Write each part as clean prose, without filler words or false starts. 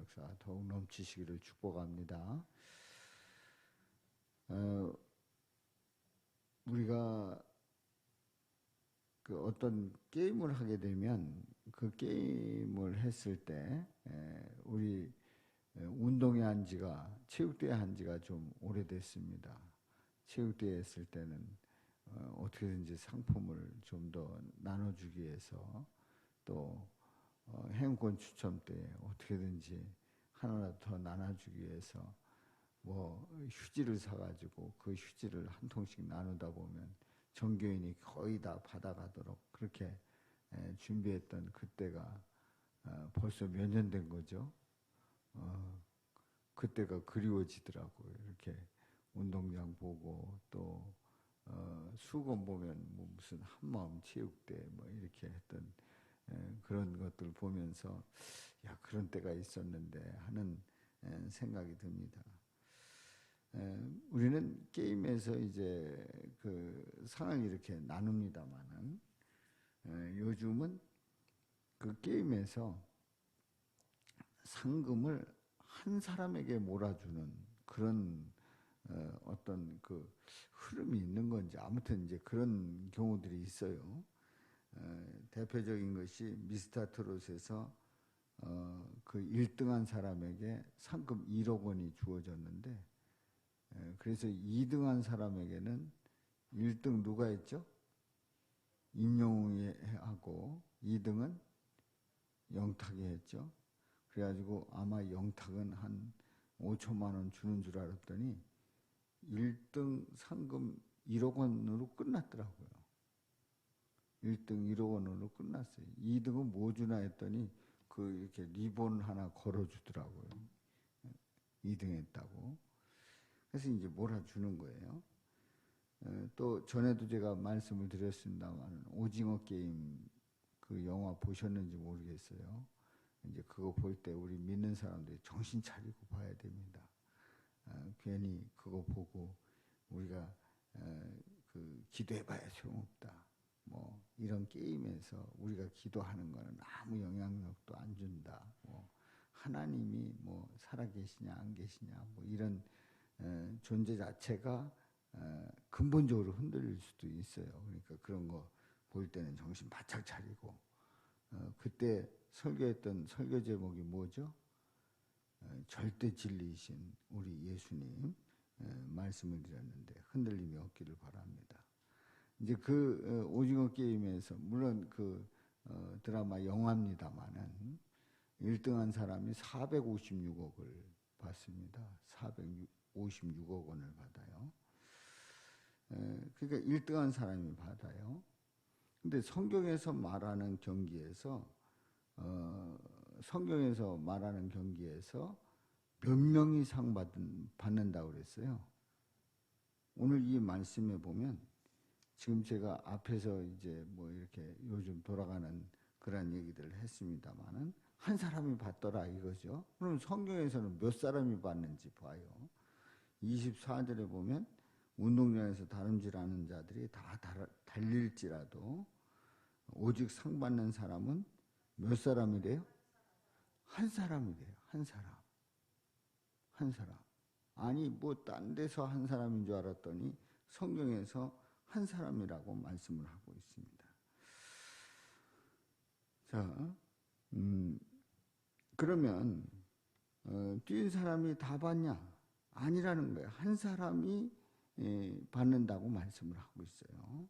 역사 더욱 넘치시기를 축복합니다. 우리가 그 어떤 게임을 하게 되면 그 게임을 했을 때 우리 운동회 한 지가 체육대회 한 지가 좀 오래됐습니다. 체육대회 했을 때는 어떻게든지 상품을 좀 더 나눠주기 위해서 또 행운권 추첨 때 어떻게든지 하나라도 더 나눠주기 위해서 뭐 휴지를 사가지고 그 휴지를 한 통씩 나누다 보면 전교인이 거의 다 받아가도록 그렇게 준비했던 그때가 벌써 몇 년 된 거죠. 그때가 그리워지더라고요. 이렇게 운동장 보고 또 수건 보면 뭐 무슨 한마음 체육대 뭐 이렇게 했던 그런 것들 보면서 야 그런 때가 있었는데 하는 생각이 듭니다. 우리는 게임에서 이제 그 상을 이렇게 나눕니다만은 요즘은 그 게임에서 상금을 한 사람에게 몰아주는 그런 어떤 그 흐름이 있는 건지 아무튼 이제 그런 경우들이 있어요. 대표적인 것이 미스터 트롯에서 그 1등한 사람에게 상금 1억 원이 주어졌는데 그래서 2등한 사람에게는 1등 누가 했죠? 임영웅이 하고 2등은 영탁이 했죠. 그래가지고 아마 영탁은 한 5천만 원 주는 줄 알았더니 1등 상금 1억 원으로 끝났더라고요. 1등 1억 원으로 끝났어요. 2등은 뭐 주나 했더니 그 이렇게 리본 하나 걸어주더라고요. 2등 했다고. 그래서 이제 몰아주는 거예요. 또 전에도 제가 말씀을 드렸습니다만 오징어 게임 그 영화 보셨는지 모르겠어요. 이제 그거 볼 때 우리 믿는 사람들이 정신 차리고 봐야 됩니다. 괜히 그거 보고 우리가 그 기도해봐야 소용없다. 뭐 이런 게임에서 우리가 기도하는 거는 아무 영향력도 안 준다. 뭐 하나님이 뭐 살아계시냐 안 계시냐 뭐 이런 존재 자체가 근본적으로 흔들릴 수도 있어요. 그러니까 그런 거 볼 때는 정신 바짝 차리고 그때 설교했던 설교 제목이 뭐죠? 절대 진리이신 우리 예수님 말씀을 드렸는데 흔들림이 없기를 바랍니다. 이제 그 오징어 게임에서 물론 그 드라마 영화입니다만은 1등한 사람이 456억을 받습니다. 456억 원을 받아요. 그러니까 1등한 사람이 받아요. 근데 성경에서 말하는 경기에서 몇 명이 상 받는다고 그랬어요. 오늘 이 말씀에 보면 지금 제가 앞에서 이제 뭐 이렇게 요즘 돌아가는 그런 얘기들을 했습니다만은 한 사람이 받더라 이거죠. 그럼 성경에서는 몇 사람이 받는지 봐요. 24절에 보면 운동장에서 다름질하는 자들이 다 달릴지라도 오직 상 받는 사람은 몇 사람이래요? 한 사람이래요. 한 사람. 한 사람. 아니 뭐 딴 데서 한 사람인 줄 알았더니 성경에서 한 사람이라고 말씀을 하고 있습니다. 자, 그러면 뛴 사람이 다 받냐? 아니라는 거예요. 한 사람이 받는다고 말씀을 하고 있어요.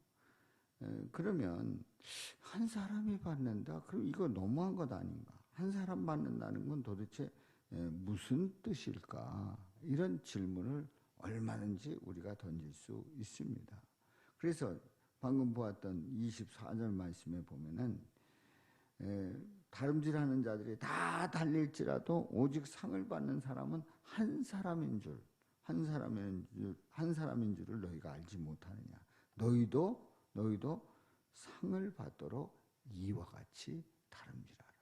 그러면 한 사람이 받는다? 그럼 이거 너무한 것 아닌가? 한 사람 받는다는 건 도대체 무슨 뜻일까? 이런 질문을 얼마든지 우리가 던질 수 있습니다. 그래서 방금 보았던 24절 말씀에 보면은 다름질하는 자들이 다 달릴지라도 오직 상을 받는 사람은 한 사람인 줄을 너희가 알지 못하느냐. 너희도 상을 받도록 이와 같이 다름질하라.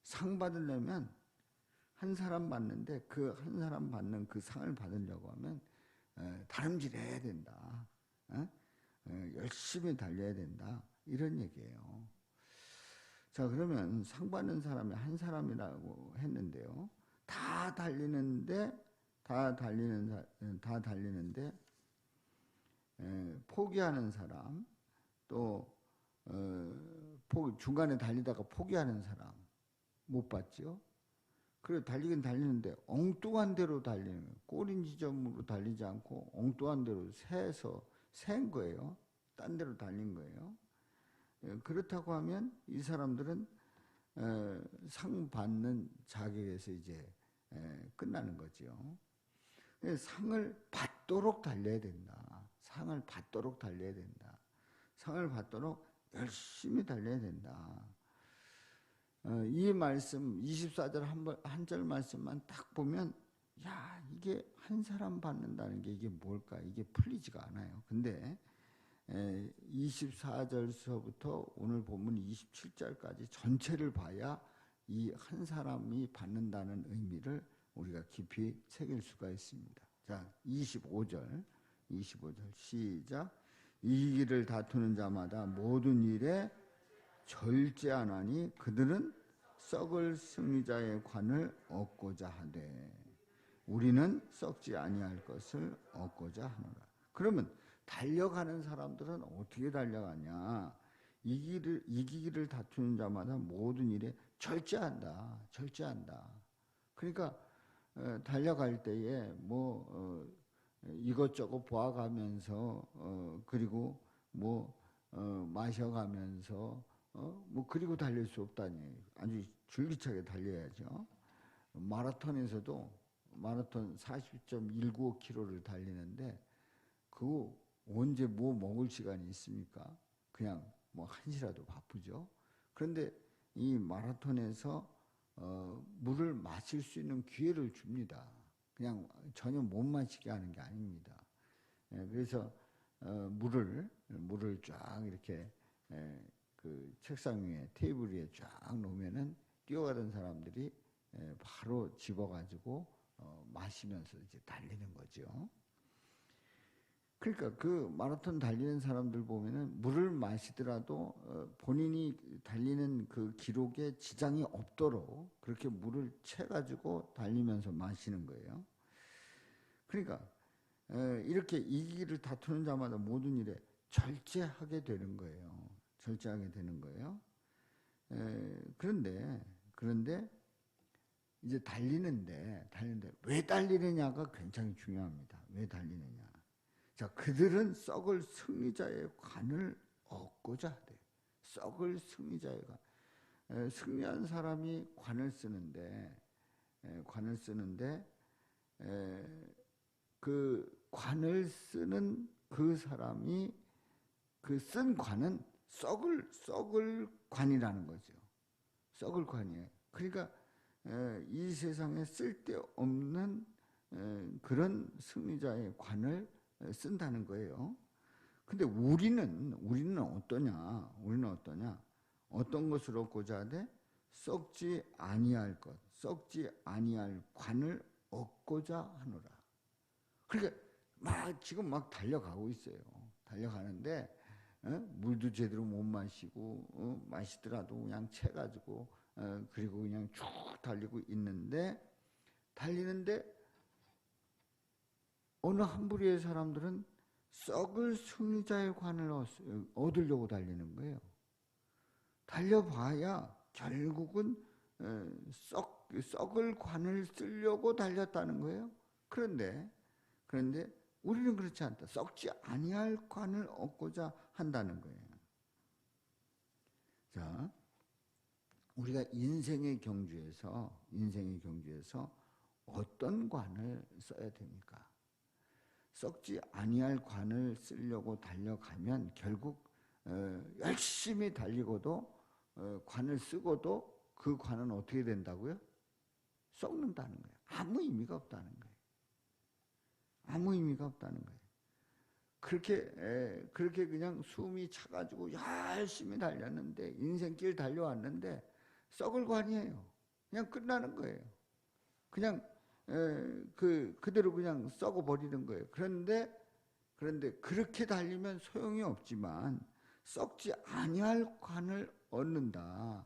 상 받으려면 한 사람 받는데 그 한 사람 받는 그 상을 받으려고 하면 다름질해야 된다. 열심히 달려야 된다. 이런 얘기예요. 자, 그러면 상 받는 사람이 한 사람이라고 했는데요. 다 달리는데 포기하는 사람, 또 중간에 달리다가 포기하는 사람 못 봤죠? 그래 달리긴 달리는데 엉뚱한 데로 달리는 거예요. 꼬린 지점으로 달리지 않고 엉뚱한 데로 센 거예요. 딴 데로 달린 거예요. 그렇다고 하면 이 사람들은 상 받는 자격에서 이제 끝나는 거죠. 상을 받도록 달려야 된다. 상을 받도록 달려야 된다. 상을 받도록 열심히 달려야 된다. 이 말씀 24절 한 절 말씀만 딱 보면 야, 이게 한 사람 받는다는 게 이게 뭘까? 이게 풀리지가 않아요. 근데 24절서부터 오늘 본문 27절까지 전체를 봐야 이 한 사람이 받는다는 의미를 우리가 깊이 새길 수가 있습니다. 자, 25절 시작. 이기기를 다투는 자마다 모든 일에 절제하나니 그들은 썩을 승리자의 관을 얻고자 하되 우리는 썩지 아니할 것을 얻고자 하노라. 그러면 달려가는 사람들은 어떻게 달려가냐? 이기기를 다투는 자마다 모든 일에 절제한다. 그러니까 달려갈 때에 이것저것 보아가면서 그리고 마셔가면서 그리고 달릴 수 없다니. 아주 줄기차게 달려야죠. 마라톤에서도 마라톤 40.195km를 달리는데 그거 언제 먹을 시간이 있습니까? 그냥 한시라도 바쁘죠. 그런데 이 마라톤에서 물을 마실 수 있는 기회를 줍니다. 그냥 전혀 못 마시게 하는 게 아닙니다. 그래서 물을 쫙 이렇게 그 책상 위에 테이블 위에 쫙 놓으면은 뛰어가던 사람들이 바로 집어가지고 마시면서 이제 달리는 거죠. 그러니까 그 마라톤 달리는 사람들 보면은 물을 마시더라도 본인이 달리는 그 기록에 지장이 없도록 그렇게 물을 채가지고 달리면서 마시는 거예요. 그러니까 이렇게 이기기를 다투는 자마다 모든 일에 절제하게 되는 거예요. 그런데 이제 달리는데 왜 달리느냐가 굉장히 중요합니다. 왜 달리느냐? 자, 그들은 썩을 승리자의 관을 얻고자 하대. 썩을 승리자의 관. 승리한 사람이 관을 쓰는데 그 관을 쓰는 그 사람이 그 쓴 관은 썩을 관이라는 거죠. 썩을 관이에요. 그러니까 이 세상에 쓸데없는 그런 승리자의 관을 쓴다는 거예요. 근데 우리는 어떠냐? 어떤 것을 얻고자 하되 썩지 아니할 것, 썩지 아니할 관을 얻고자 하노라. 그러니까 지금 달려가고 있어요. 달려가는데 물도 제대로 못 마시고 마시더라도 그냥 채가지고 그리고 그냥 쭉 달리고 있는데 달리는데 어느 한 부류의 사람들은 썩을 승리자의 관을 얻으려고 달리는 거예요. 달려봐야 결국은 썩을 관을 쓰려고 달렸다는 거예요. 그런데 우리는 그렇지 않다. 썩지 아니할 관을 얻고자 한다는 거예요. 자, 우리가 인생의 경주에서 어떤 관을 써야 됩니까? 썩지 아니할 관을 쓰려고 달려가면 결국 열심히 달리고도 관을 쓰고도 그 관은 어떻게 된다고요? 썩는다는 거예요. 아무 의미가 없다는 거예요. 그렇게 그냥 숨이 차가지고 열심히 달렸는데 인생길 달려왔는데 썩을 관이에요. 그냥 끝나는 거예요. 그냥 그대로 그냥 썩어버리는 거예요. 그런데 그렇게 달리면 소용이 없지만 썩지 아니할 관을 얻는다.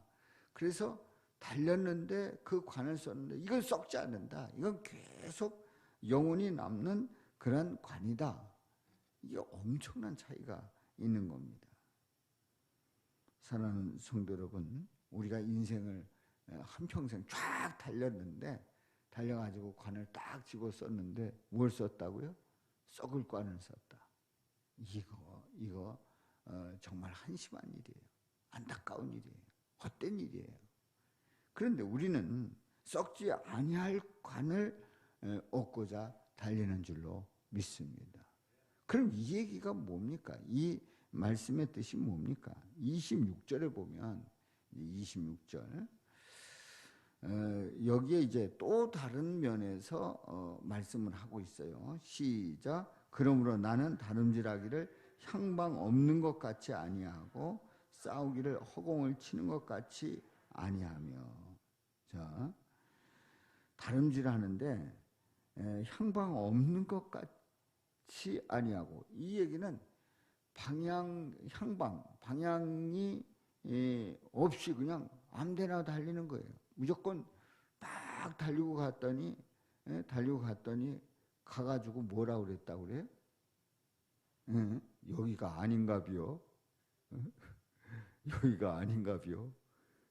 그래서 달렸는데 그 관을 썼는데 이건 썩지 않는다. 이건 계속 영혼이 남는 그런 관이다. 이게 엄청난 차이가 있는 겁니다. 사랑하는 성도 여러분, 우리가 인생을 한평생 쫙 달렸는데 달려가지고 관을 딱 집어 썼는데 뭘 썼다고요? 썩을 관을 썼다. 이거 정말 한심한 일이에요. 안타까운 일이에요. 헛된 일이에요. 그런데 우리는 썩지 아니할 관을 얻고자 달리는 줄로 믿습니다. 그럼 이 얘기가 뭡니까? 이 말씀의 뜻이 뭡니까? 26절에 보면 26절 여기에 이제 또 다른 면에서 말씀을 하고 있어요. 시작. 그러므로 나는 다름질하기를 향방 없는 것 같이 아니하고 싸우기를 허공을 치는 것 같이 아니하며. 자, 다름질하는데 향방 없는 것 같이 아니하고, 이 얘기는 방향이 없이 그냥 아무데나 달리는 거예요. 무조건 막 달리고 갔더니 가가지고 뭐라 그랬다고 그래요? 여기가 아닌가비요. 여기가 아닌가비요.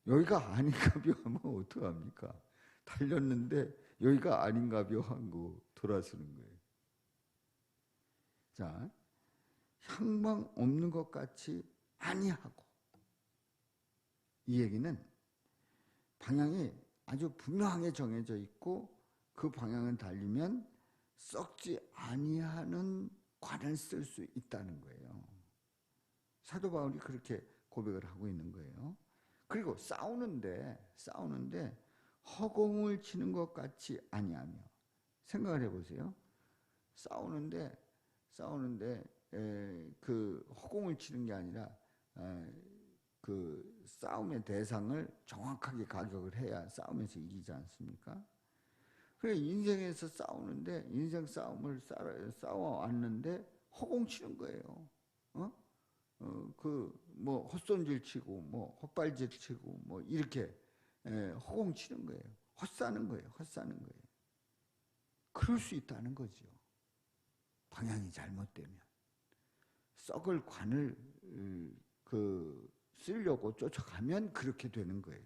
여기가 아닌가비요 하면 어떡합니까? 달렸는데 여기가 아닌가비요 하고 돌아서는 거예요. 자, 향방 없는 것 같이 아니하고, 이 얘기는 방향이 아주 분명하게 정해져 있고 그 방향을 달리면 썩지 아니하는 관을 쓸 수 있다는 거예요. 사도 바울이 그렇게 고백을 하고 있는 거예요. 그리고 싸우는데 허공을 치는 것 같이 아니하며. 생각을 해보세요. 싸우는데 그 허공을 치는 게 아니라 그 싸움의 대상을 정확하게 가격을 해야 싸움에서 이기지 않습니까? 그래, 인생에서 싸우는데 인생 싸움을 싸워왔는데 허공 치는 거예요. 뭐 헛손질 치고 뭐 헛발질 치고 뭐 이렇게 허공 치는 거예요. 헛사는 거예요. 그럴 수 있다는 거죠. 방향이 잘못되면 썩을 관을 쓰려고 쫓아가면 그렇게 되는 거예요.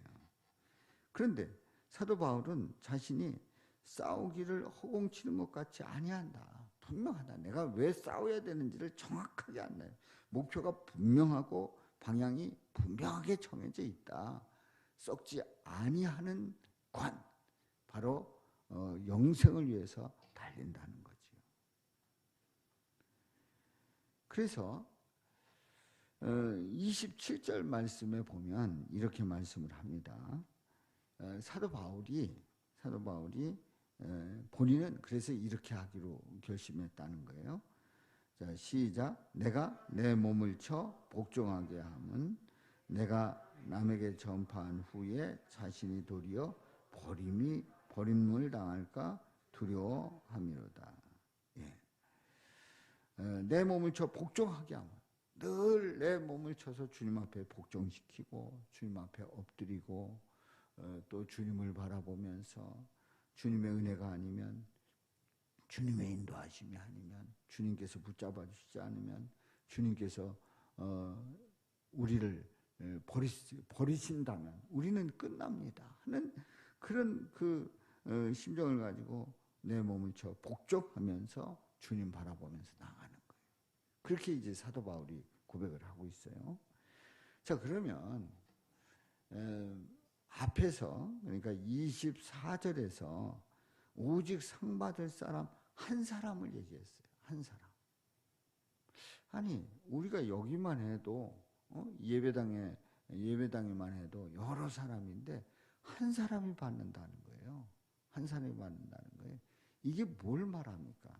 그런데 사도 바울은 자신이 싸우기를 허공치는 것 같이 아니한다. 분명하다. 내가 왜 싸워야 되는지를 정확하게 안다요. 목표가 분명하고 방향이 분명하게 정해져 있다. 썩지 아니하는 관, 바로 영생을 위해서 달린다는 거죠. 그래서 27절 말씀에 보면 이렇게 말씀을 합니다. 사도 바울이 본인은 그래서 이렇게 하기로 결심했다는 거예요. 자, 시작. 내가 내 몸을 쳐 복종하게 함은 내가 남에게 전파한 후에 자신이 도리어 버림을 당할까 두려워함이로다. 내 몸을 쳐 복종하게 하면, 늘 내 몸을 쳐서 주님 앞에 복종시키고 주님 앞에 엎드리고 또 주님을 바라보면서 주님의 은혜가 아니면, 주님의 인도하심이 아니면, 주님께서 붙잡아 주시지 않으면, 주님께서 우리를 버리신다면 우리는 끝납니다 하는 그런 심정을 가지고 내 몸을 쳐 복종하면서 주님 바라보면서 나가는 거예요. 그렇게 이제 사도 바울이 고백을 하고 있어요. 자, 그러면 앞에서, 그러니까 24절에서 오직 상 받을 사람 한 사람을 얘기했어요. 한 사람. 아니, 우리가 여기만 해도 예배당에만 해도 여러 사람인데 한 사람이 받는다는 거예요. 한 사람이 받는다는 거예요. 이게 뭘 말합니까?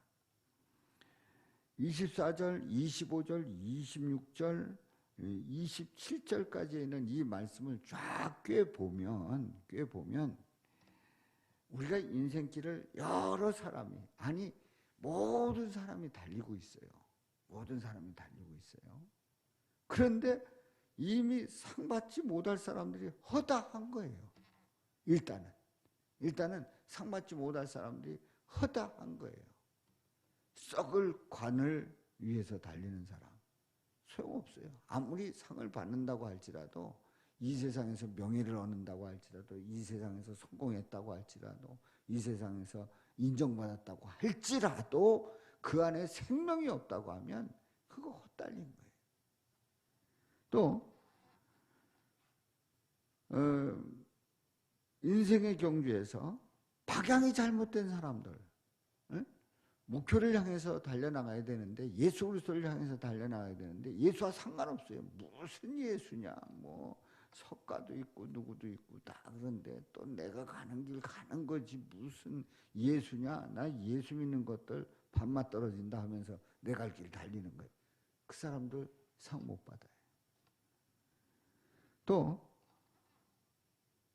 24절, 25절, 26절, 27절까지는 이 말씀을 쫙 꿰보면 우리가 인생길을 여러 사람이, 아니 모든 사람이 달리고 있어요. 그런데 이미 상 받지 못할 사람들이 허다한 거예요. 일단은 상 받지 못할 사람들이 허다한 거예요. 썩을 관을 위해서 달리는 사람 소용없어요. 아무리 상을 받는다고 할지라도, 이 세상에서 명예를 얻는다고 할지라도, 이 세상에서 성공했다고 할지라도, 이 세상에서 인정받았다고 할지라도 그 안에 생명이 없다고 하면 그거 헛달린 거예요. 또 인생의 경주에서 방향이 잘못된 사람들, 목표를 향해서 달려나가야 되는데, 예수 그리스도를 향해서 달려나가야 되는데 예수와 상관없어요. 무슨 예수냐, 뭐 석가도 있고 누구도 있고 다 그런데 또 내가 가는 길 가는 거지 무슨 예수냐, 나 예수 믿는 것들 밥맛 떨어진다 하면서 내 갈 길 달리는 거예요. 그 사람들 상 못 받아요. 또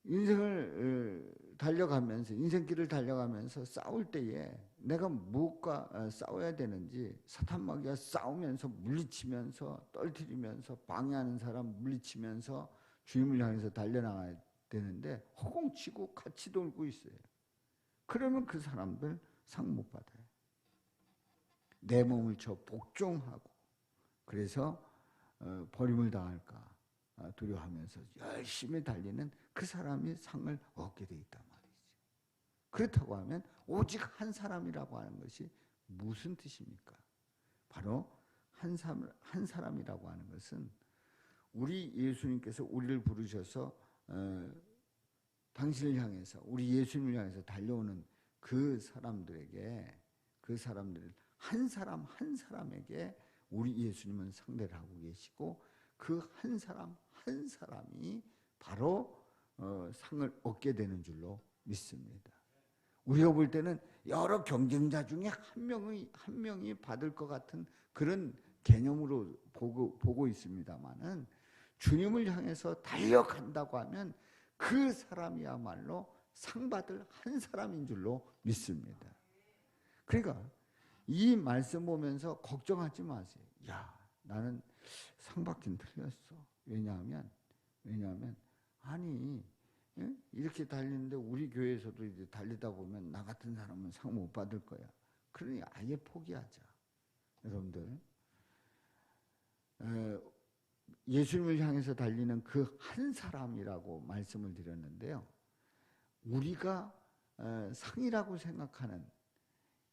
인생을 달려가면서, 인생길을 달려가면서 싸울 때에 내가 무엇과 싸워야 되는지, 사탄마귀가 싸우면서 물리치면서 떨뜨리면서 방해하는 사람 물리치면서 주님을 향해서 달려나가야 되는데 허공치고 같이 돌고 있어요. 그러면 그 사람들 상 못 받아요. 내 몸을 쳐 복종하고 그래서 버림을 당할까 두려워하면서 열심히 달리는 그 사람이 상을 얻게 돼 있단 말이죠. 그렇다고 하면 오직 한 사람이라고 하는 것이 무슨 뜻입니까? 바로 한 사람이라고 하는 것은 우리 예수님께서 우리를 부르셔서 당신을 향해서, 우리 예수님을 향해서 달려오는 그 사람들에게, 그 사람들 한 사람 한 사람에게 우리 예수님은 상대를 하고 계시고, 그 한 사람 한 사람이 바로 상을 얻게 되는 줄로 믿습니다. 우리가 볼 때는 여러 경쟁자 중에 한 명이 받을 것 같은 그런 개념으로 보고 있습니다만은, 주님을 향해서 달려간다고 하면 그 사람이야말로 상 받을 한 사람인 줄로 믿습니다. 그러니까 이 말씀 보면서 걱정하지 마세요. 야, 나는 상 받긴 틀렸어. 왜냐하면 아니, 이렇게 달리는데 우리 교회에서도 이제 달리다 보면 나 같은 사람은 상 못 받을 거야. 그러니 아예 포기하자. 여러분들, 예수님을 향해서 달리는 그 한 사람이라고 말씀을 드렸는데요. 우리가 상이라고 생각하는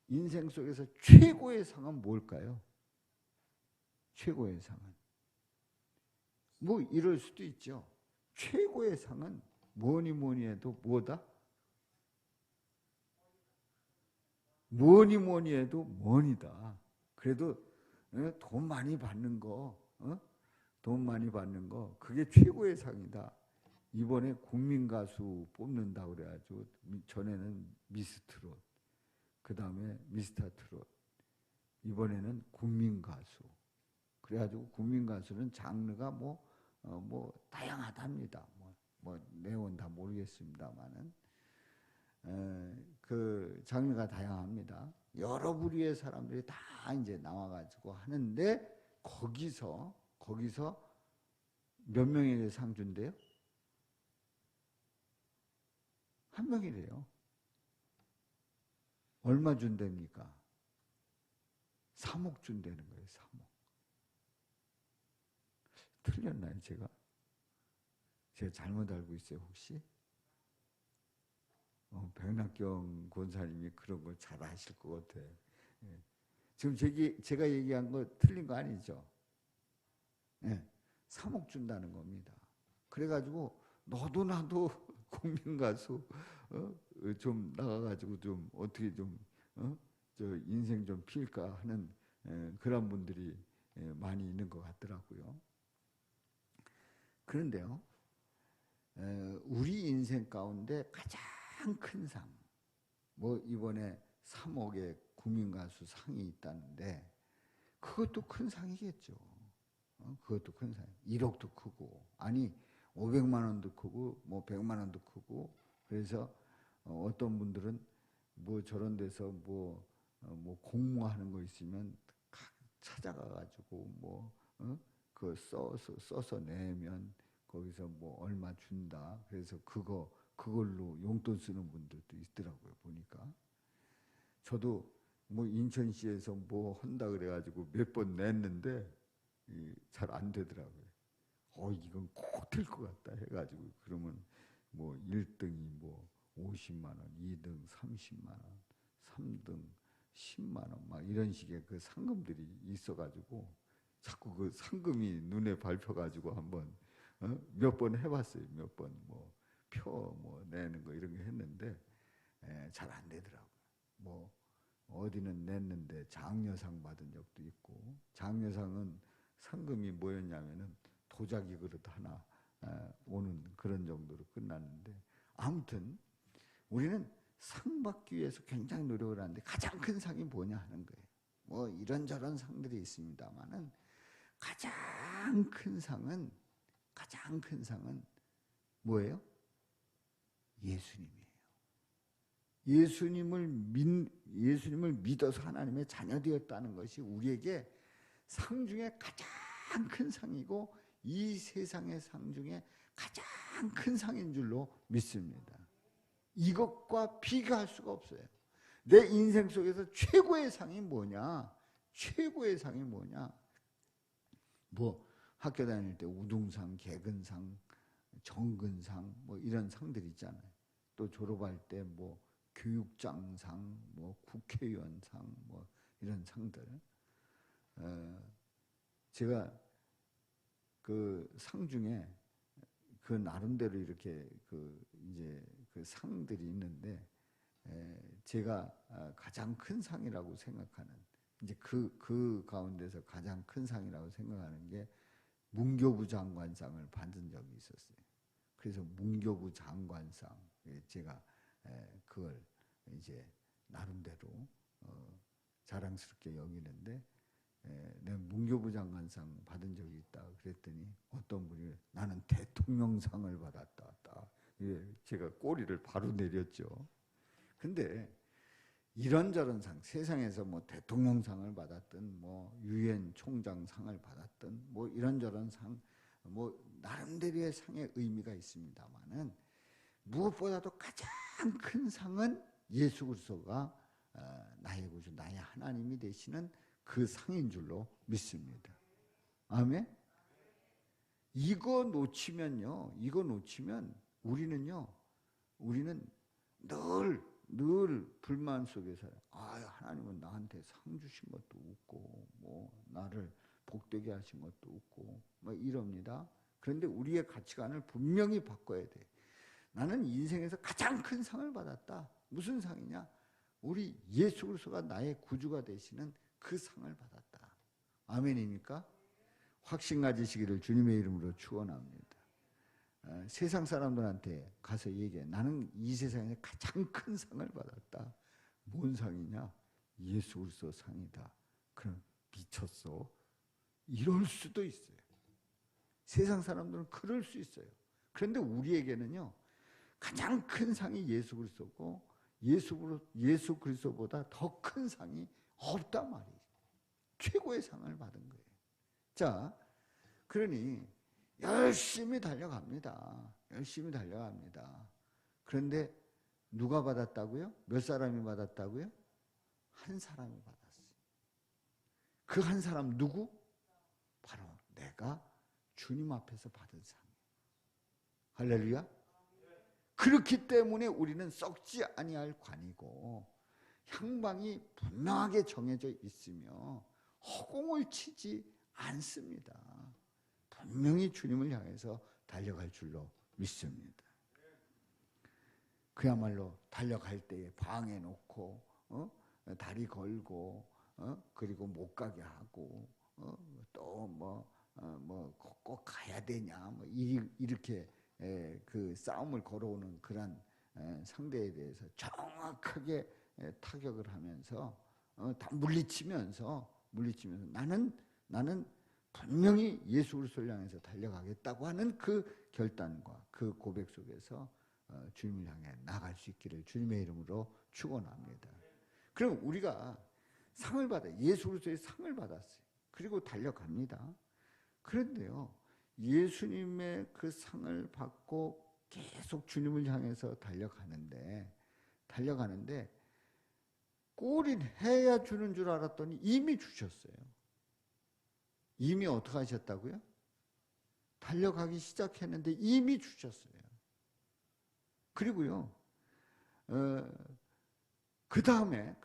인생 속에서 최고의 상은 뭘까요? 최고의 상은 뭐 이럴 수도 있죠. 최고의 상은 뭐니 해도 뭐다? 뭐니 해도 머니다. 그래도 돈 많이 받는 거, 돈 많이 받는 거, 그게 최고의 상이다. 이번에 국민가수 뽑는다 그래가지고, 전에는 미스트롯, 그 다음에 미스터트롯, 이번에는 국민가수. 그래가지고 국민가수는 장르가 뭐 다양하답니다. 뭐 내용은 다 모르겠습니다만은 그 장르가 다양합니다. 여러 부류의 사람들이 다 이제 나와가지고 하는데, 거기서 몇 명에게 상 준대요? 한 명이래요. 얼마 준답니까? 3억 준다는 거예요. 3억. 틀렸나요, 제가? 제가 잘못 알고 있어요, 혹시? 백낙경 권사님이 그런 걸 잘 아실 것 같아. 예. 지금 제가 얘기한 거 틀린 거 아니죠? 예. 3억 준다는 겁니다. 그래가지고 너도 나도 국민가수 좀 나가가지고 좀 어떻게 좀 저 인생 좀 필까 하는 그런 분들이 많이 있는 것 같더라고요. 그런데요, 우리 인생 가운데 가장 큰 상, 뭐 이번에 3억의 국민가수 상이 있다는데 그것도 큰 상이겠죠. 그것도 큰 상. 1억도 크고, 아니 500만 원도 크고 뭐 100만 원도 크고. 그래서 어떤 분들은 뭐 저런 데서 뭐 공모하는 거 있으면 찾아가 가지고 그 써서 내면 거기서 뭐 얼마 준다. 그래서 그걸로 용돈 쓰는 분들도 있더라고요. 보니까. 저도 뭐 인천시에서 뭐 한다 그래가지고 몇 번 냈는데 잘 안 되더라고요. 이건 꼭 될 것 같다 해가지고 그러면 뭐 1등이 뭐 50만 원, 2등 30만 원, 3등 10만 원 막 이런 식의 그 상금들이 있어가지고 자꾸 그 상금이 눈에 밟혀가지고 한번 몇 번 해봤어요. 몇 번 뭐 표 뭐 내는 거 이런 거 했는데 잘 안 되더라고요. 뭐 어디는 냈는데 장려상 받은 적도 있고, 장려상은 상금이 뭐였냐면은 도자기 그릇 하나 오는 그런 정도로 끝났는데, 아무튼 우리는 상 받기 위해서 굉장히 노력을 하는데 가장 큰 상이 뭐냐 하는 거예요. 뭐 이런저런 상들이 있습니다만은 가장 큰 상은 뭐예요? 예수님이에요. 예수님을 믿어서 하나님의 자녀 되었다는 것이 우리에게 상 중에 가장 큰 상이고, 이 세상의 상 중에 가장 큰 상인 줄로 믿습니다. 이것과 비교할 수가 없어요. 내 인생 속에서 최고의 상이 뭐냐? 최고의 상이 뭐냐? 뭐 학교 다닐 때 우등상, 개근상, 정근상 뭐 이런 상들이 있잖아요. 또 졸업할 때 뭐 교육장상, 뭐 국회의원상 뭐 이런 상들. 제가 그 상 중에 그 나름대로 이렇게 이제 그 상들이 있는데, 제가 가장 큰 상이라고 생각하는, 이제 그 가운데서 가장 큰 상이라고 생각하는 게 문교부 장관상을 받은 적이 있었어요. 그래서 문교부 장관상, 제가 그걸 이제 나름대로 자랑스럽게 여기는데, 내가 문교부 장관상 받은 적이 있다 그랬더니 어떤 분이 나는 대통령상을 받았다. 제가 꼬리를 바로 내렸죠. 근데 이런저런 상, 세상에서 뭐 대통령상을 받았든 뭐 유엔 총장상을 받았든 뭐 이런저런 상, 뭐 나름대로의 상의 의미가 있습니다만은 무엇보다도 가장 큰 상은 예수 그리스도가 나의 구주, 나의 하나님이 되시는 그 상인 줄로 믿습니다. 아멘? 이거 놓치면 우리는 늘 불만 속에 살아요. 하나님은 나한테 상 주신 것도 없고, 뭐 나를 복되게 하신 것도 없고, 뭐 이럽니다. 그런데 우리의 가치관을 분명히 바꿔야 돼. 나는 인생에서 가장 큰 상을 받았다. 무슨 상이냐? 우리 예수 그리스도가 나의 구주가 되시는 그 상을 받았다. 아멘입니까? 확신 가지시기를 주님의 이름으로 축원합니다. 세상 사람들한테 가서 얘기해. 나는 이 세상에 가장 큰 상을 받았다. 뭔 상이냐? 예수 그리스도 상이다. 그럼 미쳤어? 이럴 수도 있어요. 세상 사람들은 그럴 수 있어요. 그런데 우리에게는요, 가장 큰 상이 예수 그리스도고, 예수 그리스도보다 더 큰 상이 없단 말이에요. 최고의 상을 받은 거예요. 자, 그러니 열심히 달려갑니다. 그런데 누가 받았다고요? 몇 사람이 받았다고요? 한 사람이 받았어요. 그 한 사람 누구? 바로 내가 주님 앞에서 받은 상이에요. 할렐루야. 그렇기 때문에 우리는 썩지 아니할 관이고 향방이 분명하게 정해져 있으며 허공을 치지 않습니다. 분명히 주님을 향해서 달려갈 줄로 믿습니다. 그야말로 달려갈 때에 방해놓고 다리 걸고 그리고 못 가게 하고 또 꼭 가야 되냐 뭐 이렇게 그 싸움을 걸어오는 그런 상대에 대해서 정확하게 타격을 하면서 다 물리치면서 나는 분명히 예수 그리스도를 향해서 달려가겠다고 하는 그 결단과 그 고백 속에서 주님을 향해 나갈 수 있기를 주님의 이름으로 축원합니다. 그럼 우리가 상을 받아 예수 그리스도의 상을 받았어요. 그리고 달려갑니다. 그런데요, 예수님의 그 상을 받고 계속 주님을 향해서 달려가는데 꼴이 해야 주는 줄 알았더니 이미 주셨어요. 이미 어떻게 하셨다고요? 달려가기 시작했는데 이미 주셨어요. 그리고요, 그 다음에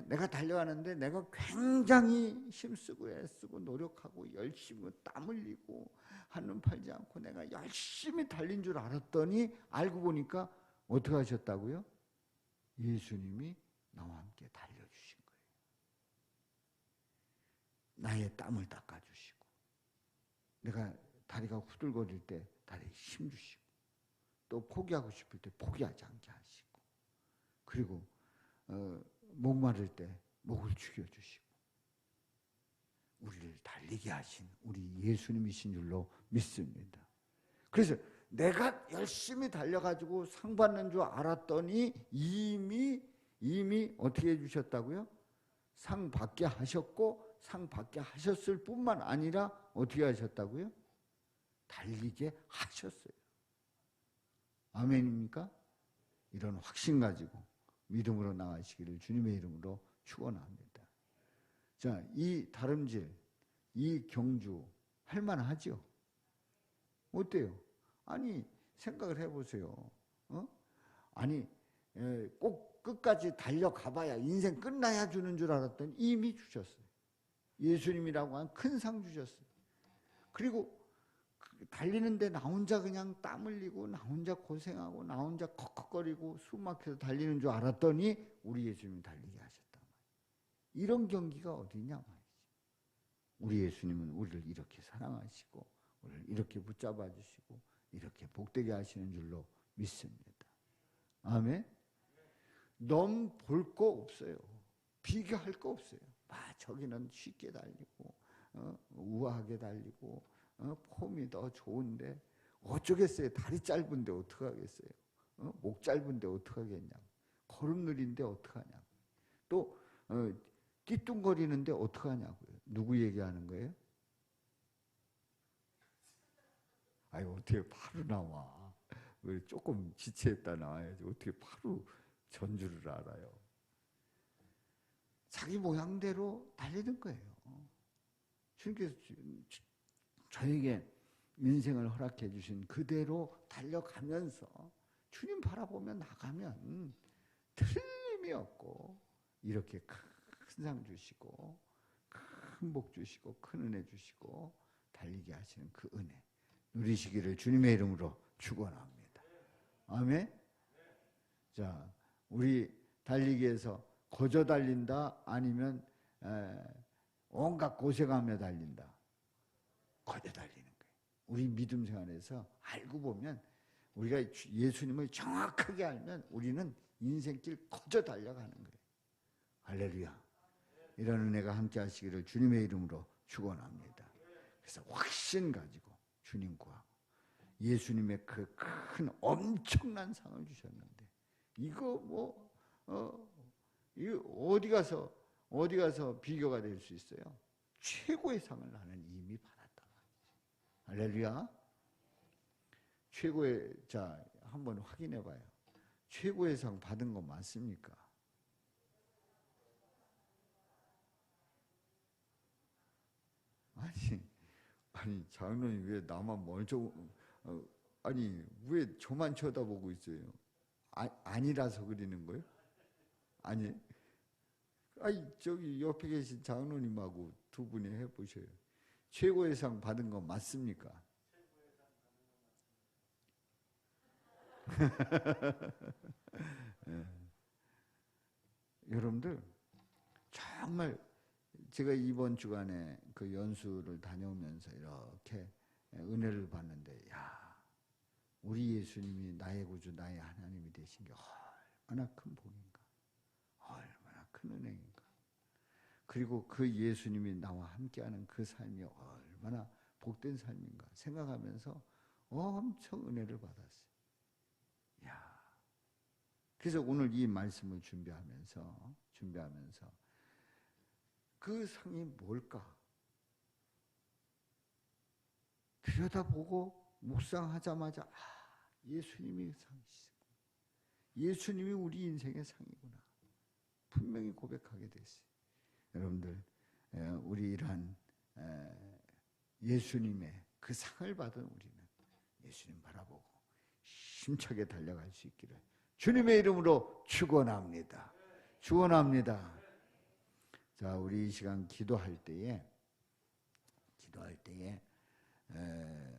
내가 달려가는데 내가 굉장히 힘쓰고 애쓰고 노력하고 열심히 땀 흘리고 한눈 팔지 않고 내가 열심히 달린 줄 알았더니 알고 보니까 어떻게 하셨다고요? 예수님이 나와 함께 달려주신 거예요. 나의 땀을 닦아주시고 내가 다리가 후들거릴 때 다리에 힘 주시고 또 포기하고 싶을 때 포기하지 않게 하시고 그리고 목마를 때 목을 죽여주시고 우리를 달리게 하신 우리 예수님이신 줄로 믿습니다. 그래서 내가 열심히 달려가지고 상 받는 줄 알았더니 이미 어떻게 해주셨다고요? 상 받게 하셨고 상 받게 하셨을 뿐만 아니라 어떻게 하셨다고요? 달리게 하셨어요. 아멘입니까? 이런 확신 가지고 믿음으로 나가시기를 주님의 이름으로 축원합니다. 자, 이 다름질, 이 경주 할만하죠? 어때요? 아니 생각을 해보세요. 아니 꼭 끝까지 달려가봐야 인생 끝나야 주는 줄 알았더니 이미 주셨어요. 예수님이라고 한 큰 상 주셨어요. 그리고 달리는데 나 혼자 그냥 땀 흘리고 나 혼자 고생하고 나 혼자 컥컥거리고 숨 막혀서 달리는 줄 알았더니 우리 예수님이 달리게 하셨단 말이에요. 이런 경기가 어디냐 말이지. 우리 예수님은 우리를 이렇게 사랑하시고 우리를 이렇게 붙잡아 주시고 이렇게 복되게 하시는 줄로 믿습니다. 아멘. 너무 볼 거 없어요. 비교할 거 없어요. 저기는 쉽게 달리고 우아하게 달리고 폼이 더 좋은데 어쩌겠어요. 다리 짧은데 어떡하겠어요. 목 짧은데 어떡하겠냐고. 걸음 느린데 어떡하냐고. 또 띠뚱거리는데 어떡하냐고요. 누구 얘기하는 거예요? 아유 어떻게 바로 나와. 왜 조금 지체했다 나와야지. 어떻게 바로 전주를 알아요. 자기 모양대로 달리는 거예요. 주님께서 저에게 인생을 허락해 주신 그대로 달려가면서 주님 바라보며 나가면 틀림이 없고 이렇게 큰 상 주시고 큰 복 주시고 큰 은혜 주시고 달리게 하시는 그 은혜 누리시기를 주님의 이름으로 축원합니다. 아멘. 자, 우리 달리기에서 거저 달린다 아니면 온갖 고생하며 달린다. 거저 달리는 거예요. 우리 믿음 생활에서 알고 보면 우리가 예수님을 정확하게 알면 우리는 인생길 거저 달려가는 거예요. 할렐루야. 이런 은혜가 함께 하시기를 주님의 이름으로 축원합니다. 그래서 확신 가지고 주님 구하고 예수님의 그 큰 엄청난 상을 주셨는데 이거 이거 어디 가서 비교가 될 수 있어요? 최고의 상을 나는 이미 받았다. 할렐루야. 최고의 자 한번 확인해 봐요. 최고의 상 받은 거 맞습니까? 아니 장로님 왜 나만 멀쩡 아니 왜 저만 쳐다보고 있어요? 아니라서 그러는 거예요? 아니 저기 옆에 계신 장로님하고 두 분이 해보셔요. 최고의 상 받은 거 맞습니까? 네. 여러분들 정말 제가 이번 주간에 그 연수를 다녀오면서 이렇게 은혜를 받는데 야 우리 예수님이 나의 구주 나의 하나님이 되신 게 얼마나 큰 복인가 얼마나 큰 은혜인가 그리고 그 예수님이 나와 함께하는 그 삶이 얼마나 복된 삶인가 생각하면서 엄청 은혜를 받았어요. 야 그래서 오늘 이 말씀을 준비하면서 그 상이 뭘까? 들여다보고 묵상하자마자 예수님이 상이시구나. 예수님이 우리 인생의 상이구나. 분명히 고백하게 됐어요. 여러분들 우리 이러한 예수님의 그 상을 받은 우리는 예수님 바라보고 힘차게 달려갈 수 있기를 주님의 이름으로 축원합니다. 축원합니다. 자, 우리 이 시간 기도할 때에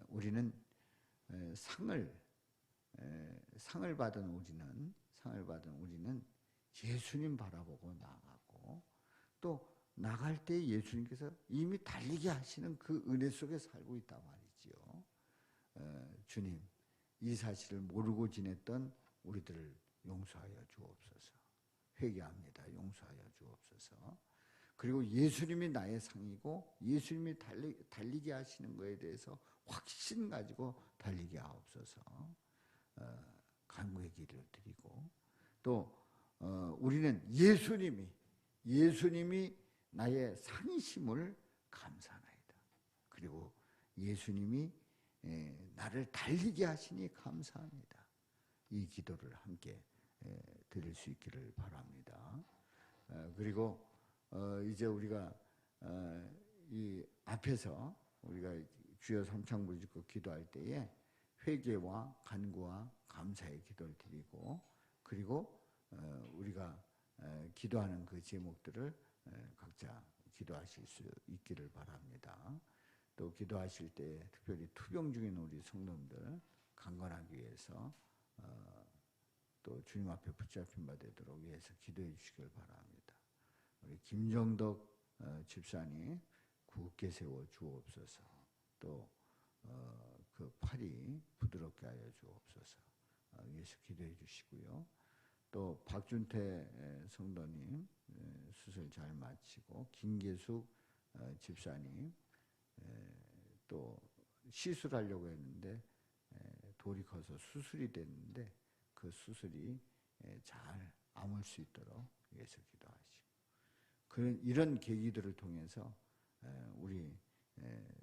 우리는 상을 받은 우리는 예수님 바라보고 나가고, 또 나갈 때 예수님께서 이미 달리게 하시는 그 은혜 속에 살고 있단 말이지요. 주님, 이 사실을 모르고 지냈던 우리들을 용서하여 주옵소서. 회개합니다. 용서하여 주옵소서. 그리고 예수님이 나의 상이고 예수님이 달리게 하시는 것에 대해서 확신 가지고 달리게 하옵소서. 간구의 기도를 드리고, 또 우리는 예수님이 나의 상이심을 감사하나이다. 그리고 예수님이 나를 달리게 하시니 감사합니다. 이 기도를 함께 드릴 수 있기를 바랍니다. 그리고 이제 우리가 이 앞에서 우리가 주여 삼창부를 짓고 기도할 때에 회개와 간구와 감사의 기도를 드리고, 그리고 우리가 기도하는 그 제목들을 각자 기도하실 수 있기를 바랍니다. 또 기도하실 때 특별히 투병 중인 우리 성도님들 강건하기 위해서 또 주님 앞에 붙잡힌 바 되도록 위해서 기도해 주시길 바랍니다. 우리 김정덕 집사님 굳게 세워 주옵소서. 또 그 팔이 부드럽게 하여 주옵소서. 위해서 기도해 주시고요. 또 박준태 성도님 수술 잘 마치고, 김계숙 집사님 또 시술하려고 했는데 돌이 커서 수술이 됐는데 그 수술이 잘 아물 수 있도록 위해서 기도하시고, 이런 계기들을 통해서 우리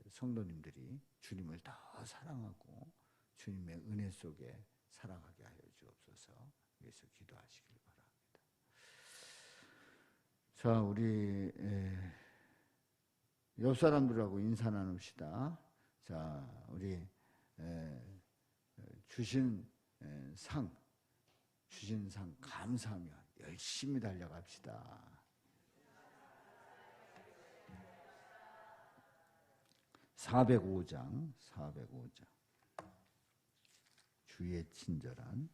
성도님들이 주님을 더 사랑하고 주님의 은혜 속에 살아가게 하여 주옵소서. 위해서 기도하시길 바랍니다. 자, 우리 옆 사람들하고 인사 나눕시다. 자, 우리 주신 상 감사하며 열심히 달려갑시다. 405장 주의 친절한